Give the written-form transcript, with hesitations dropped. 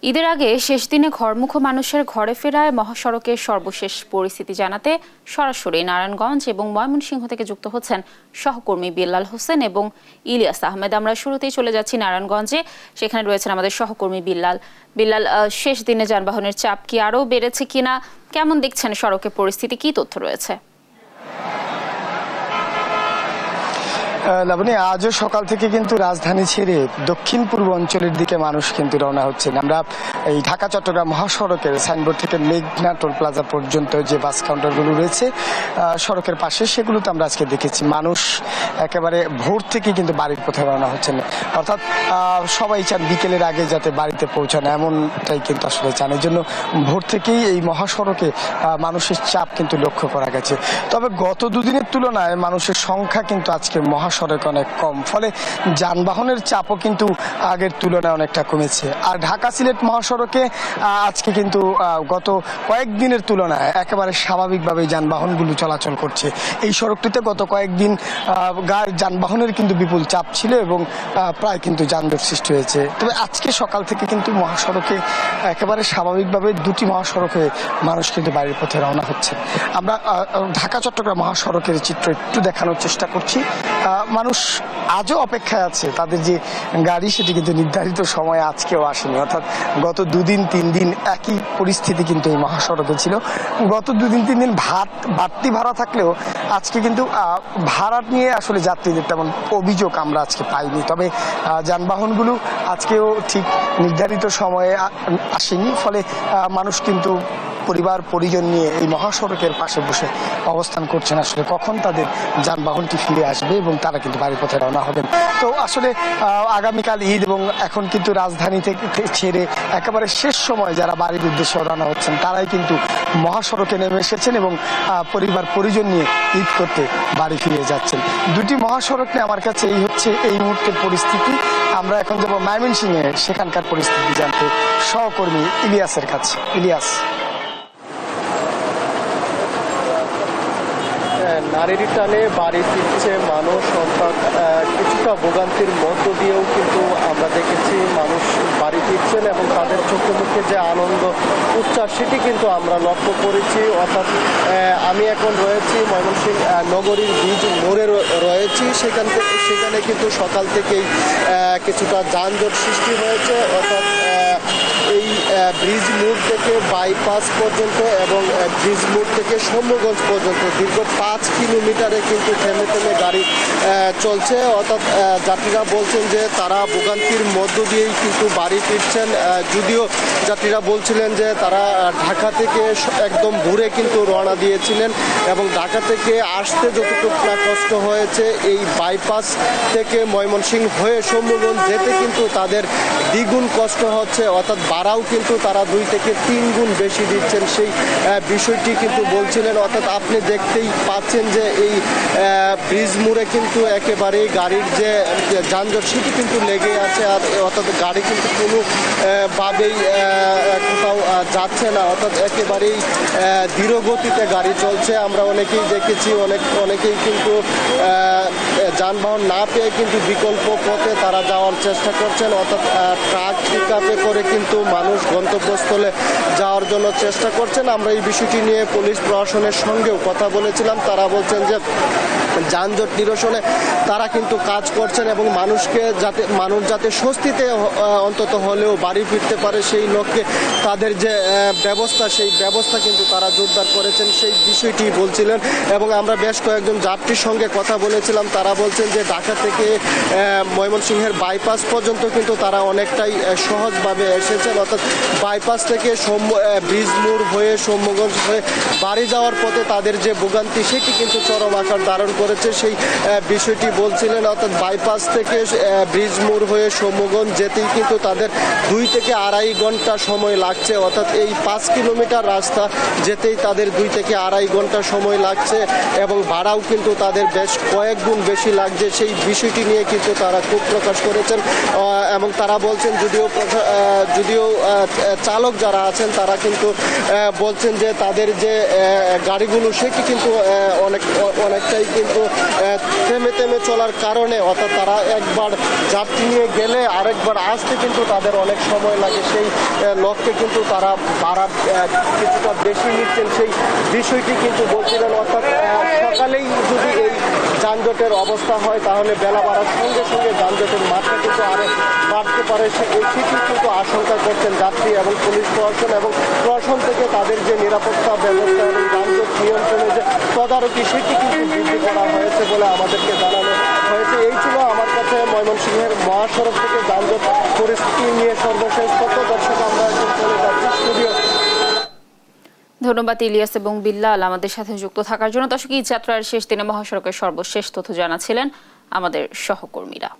ঈদের আগে শেষ দিনে ঘরমুখো মানুষের ঘরে ফেরায় মহাসড়কের সর্বশেষ পরিস্থিতি জানাতে সরাসরি নারায়ণগঞ্জ এবং ময়মনসিংহ থেকে যুক্ত হচ্ছেন সহকর্মী বিল্লাল হোসেন এবং ইলিয়াস আহমেদ। আমরা শুরুতেই চলে যাচ্ছি নারায়ণগঞ্জে, সেখানে রয়েছেন আমাদের সহকর্মী বিল্লাল। শেষ দিনে যানবাহনের চাপ কি আরও বেড়েছে কিনা, কেমন দেখছেন সড়কের পরিস্থিতি, কি তথ্য রয়েছে? লাবণী, আজও সকাল থেকে কিন্তু রাজধানী ছেড়ে দক্ষিণ পূর্ব অঞ্চলের দিকে মানুষ কিন্তু রওনা হচ্ছেন। আমরা এই ঢাকা চট্টগ্রাম মহাসড়কের সাইনবোর্ড থেকে মেঘনা টোল প্লাজা পর্যন্ত যে বাস কাউন্টারগুলো রয়েছে সড়কের পাশে, সেগুলোতে আমরা আজকে দেখেছি মানুষ একেবারে ভোর থেকে কিন্তু বাড়ির পথে রওনা হচ্ছেন। অর্থাৎ সবাই চান বিকেলের আগে যাতে বাড়িতে পৌঁছানো, এমনটাই কিন্তু আসলে চান। এই জন্য ভোর থেকেই এই মহাসড়কে মানুষের চাপ কিন্তু লক্ষ্য করা গেছে। তবে গত দুদিনের তুলনায় মানুষের সংখ্যা কিন্তু আজকে মহাসড়কে অনেক কম, ফলে যানবাহনের চাপও কিন্তু আগের তুলনায় অনেকটা কমেছে। আর ঢাকা সিলেট মহাসড়কে আজকে কিন্তু গত কয়েকদিনের তুলনায় একেবারে স্বাভাবিকভাবে যানবাহনগুলো চলাচল করছে। এই সড়কটিতে গত কয়েকদিন যানবাহনের কিন্তু বিপুল চাপ ছিল এবং প্রায় কিন্তু যানজট সৃষ্টি হয়েছে। তবে আজকে সকাল থেকে কিন্তু মহাসড়কে একেবারে স্বাভাবিকভাবে দুটি মহাসড়কে মানুষ কিন্তু বাড়ির পথে রওনা হচ্ছে। আমরা ঢাকা চট্টগ্রাম মহাসড়কের চিত্র একটু দেখানোর চেষ্টা করছি। মানুষ আজও অপেক্ষায় আছে, তাদের যে গাড়ি সেটি কিন্তু নির্ধারিত সময়ে আজকেও আসেনি। অর্থাৎ গত দুদিন তিন দিন একই পরিস্থিতি কিন্তু এই মহাসড়কে ছিল। গত দুদিন তিন দিন বাড়তি ভাড়া থাকলেও আজকে কিন্তু ভাড়া নিয়ে আসলে যাত্রীদের তেমন অভিযোগ আমরা আজকে পাইনি। তবে যানবাহনগুলো আজকেও ঠিক নির্ধারিত সময়ে আসেনি, ফলে মানুষ কিন্তু পরিবার পরিজন নিয়ে এই মহাসড়কের পাশে বসে অবস্থান করছেন আসলে কখন তাদের যানবাহনটি ফিরে আসবে এবং তারা কিন্তু বাড়ির পথে রওনা হবেন। তো আসলে আগামীকাল ঈদ এবং এখন কিন্তু রাজধানী থেকে ছেড়ে একেবারে শেষ সময় যারা বাড়ির উদ্দেশ্যে রওনা হচ্ছেন তারাই কিন্তু মহাসড়কে নেমে এসেছেন এবং পরিবার পরিজন নিয়ে ঈদ করতে বাড়ি ফিরে যাচ্ছেন। দুটি মহাসড়ক নিয়ে আমার কাছে এই হচ্ছে এই মুহূর্তের পরিস্থিতি। আমরা এখন যাব ময়মনসিংহে, সেখানকার পরিস্থিতি জানতে সহকর্মী ইলিয়াসের কাছে। ইলিয়াস। নারীর টানে বাড়ি ফিরছে মানুষ, অর্থাৎ কিছুটা ভোগান্তির মধ্য দিয়েও কিন্তু আমরা দেখেছি মানুষ বাড়ি ফিরছেন এবং তাদের চোখে মুখে যে আনন্দ উচ্ছ্বাস সেটি কিন্তু আমরা লক্ষ্য করেছি। অর্থাৎ আমি এখন রয়েছি ময়মনসিংহ নগরীর বীজ মোড়ে রয়েছি, সেখানে কিন্তু সকাল থেকেই কিছুটা যানজট সৃষ্টি হয়েছে। অর্থাৎ এই ব্রিজ মোড় থেকে বাইপাস পর্যন্ত এবং ব্রিজ মোড় থেকে সৌম্যগঞ্জ পর্যন্ত দীর্ঘ 5 কিলোমিটারে কিন্তু থেমে থেমে গাড়ি চলছে। অর্থাৎ যাত্রীরা বলছেন যে তারা ভোগান্তির মধ্য দিয়েই কিন্তু বাড়ি ফিরছেন। যদিও যাত্রীরা বলছিলেন যে তারা ঢাকা থেকে একদম ভোরে কিন্তু রওনা দিয়েছিলেন এবং ঢাকা থেকে আসতে যতটুকু না কষ্ট হয়েছে, এই বাইপাস থেকে ময়মনসিংহ হয়ে সৌম্যগঞ্জ যেতে কিন্তু তাদের দ্বিগুণ কষ্ট হচ্ছে। অর্থাৎ ভাড়াও কিন্তু তারা 2 থেকে 3 গুণ বেশি দিচ্ছেন, সেই বিষয়টি কিন্তু বলছিলেন। অর্থাৎ আপনি দেখতেই পাচ্ছেন যে এই ব্রিজ মোড়ে কিন্তু একেবারেই গাড়ির যে যানজট সেটি কিন্তু লেগে আছে। আর অর্থাৎ গাড়ি কিন্তু কোনোভাবেই কোথাও যাচ্ছে না, অর্থাৎ একেবারেই ধীর গতিতে গাড়ি চলছে। আমরা অনেকেই দেখেছি, অনেকেই কিন্তু যানবাহন না পেয়ে কিন্তু বিকল্প পথে তারা যাওয়ার চেষ্টা করছেন। অর্থাৎ ট্রাক পিকআপে করে কিন্তু মানুষ গন্তব্যস্থলে যাওয়ার জন্য চেষ্টা করছেন। আমরা এই বিষয়টি নিয়ে পুলিশ প্রশাসনের সঙ্গেও কথা বলেছিলাম। তারা বলছেন যে যানজট নিরসনে তারা কিন্তু কাজ করছেন এবং মানুষ যাতে স্বস্তিতে অন্তত হলেও বাড়ি ফিরতে পারে সেই লক্ষ্যে তাদের যে ব্যবস্থা, সেই ব্যবস্থা কিন্তু তারা জোরদার করেছেন, সেই বিষয়টি বলছিলেন। এবং আমরা বেশ কয়েকজন যাত্রীর সঙ্গে কথা বলেছিলাম, তারা বলছেন যে ঢাকা থেকে ময়মনসিংহের বাইপাস পর্যন্ত কিন্তু তারা অনেকটাই সহজভাবে এসেছেন। অর্থাৎ বাইপাস থেকে ব্রিজ মোড় হয়ে সৌম্যগঞ্জ হয়ে বাড়ি যাওয়ার পথে তাদের যে ভোগান্তি সেটি কিন্তু চরম আকার ধারণ করেছে, সেই বিষয়টি বলছিলেন। অর্থাৎ বাইপাস থেকে ব্রিজ মোড় হয়ে সৌম্যগঞ্জ যেতেই কিন্তু তাদের 2 থেকে 2.5 ঘন্টা সময় লাগছে। অর্থাৎ এই 5 কিলোমিটার রাস্তা যেতেই তাদের 2 থেকে 2.5 ঘন্টা সময় লাগছে এবং ভাড়াও কিন্তু তাদের বেশ কয়েক গুণ বেশি লাগছে। সেই বিষয়টি নিয়ে কিন্তু তারা ক্ষোভ প্রকাশ করেছেন এবং তারা বলছেন যদিও চালক যারা আছেন তারা কিন্তু বলছেন যে তাদের যে গাড়িগুলো সেটি কিন্তু অনেকটাই কিন্তু থেমে থেমে চলার কারণে, অর্থাৎ তারা একবার যাত্রী নিয়ে গেলে আরেকবার আসতে কিন্তু তাদের অনেক সময় লাগে। সেই লক্ষ্যে কিন্তু তারা ভাড়া কিছুটা বেশি নিচ্ছেন, সেই বিষয়টি কিন্তু বলছিলেন। অর্থাৎ সকালেই যদি এই যানজটের অবস্থা হয় তাহলে বেলা বাড়ার সঙ্গে সঙ্গে যানজটের মাত্রা কিন্তু আরো বাড়তে পারে, সেটি কিন্তু আশঙ্কা করছেন যাত্রী এবং পুলিশ প্রশাসন। এবং প্রশাসন থেকে তাদের যে নিরাপত্তা ব্যবস্থা এবং যানজট নিয়ন্ত্রণে যে তদারকি সেটি কিন্তু বৃদ্ধি করা হয়েছে বলে আমাদেরকে জানানো হয়েছে। এই ছিল আমার কাছে ময়মনসিংহের মহাসড়ক থেকে যানজট পরিস্থিতি নিয়ে সর্বশেষ তথ্য। দর্শক, আমরা এখন চলে যাচ্ছি স্টুডিও। ধন্যবাদ ইলিয়াস এবং বিল্লাল আমাদের সাথে যুক্ত থাকার জন্য। দর্শক, এই যাত্রার শেষ দিনে মহাসড়কের সর্বশেষ তথ্য জানাচ্ছিলেন আমাদের সহকর্মীরা।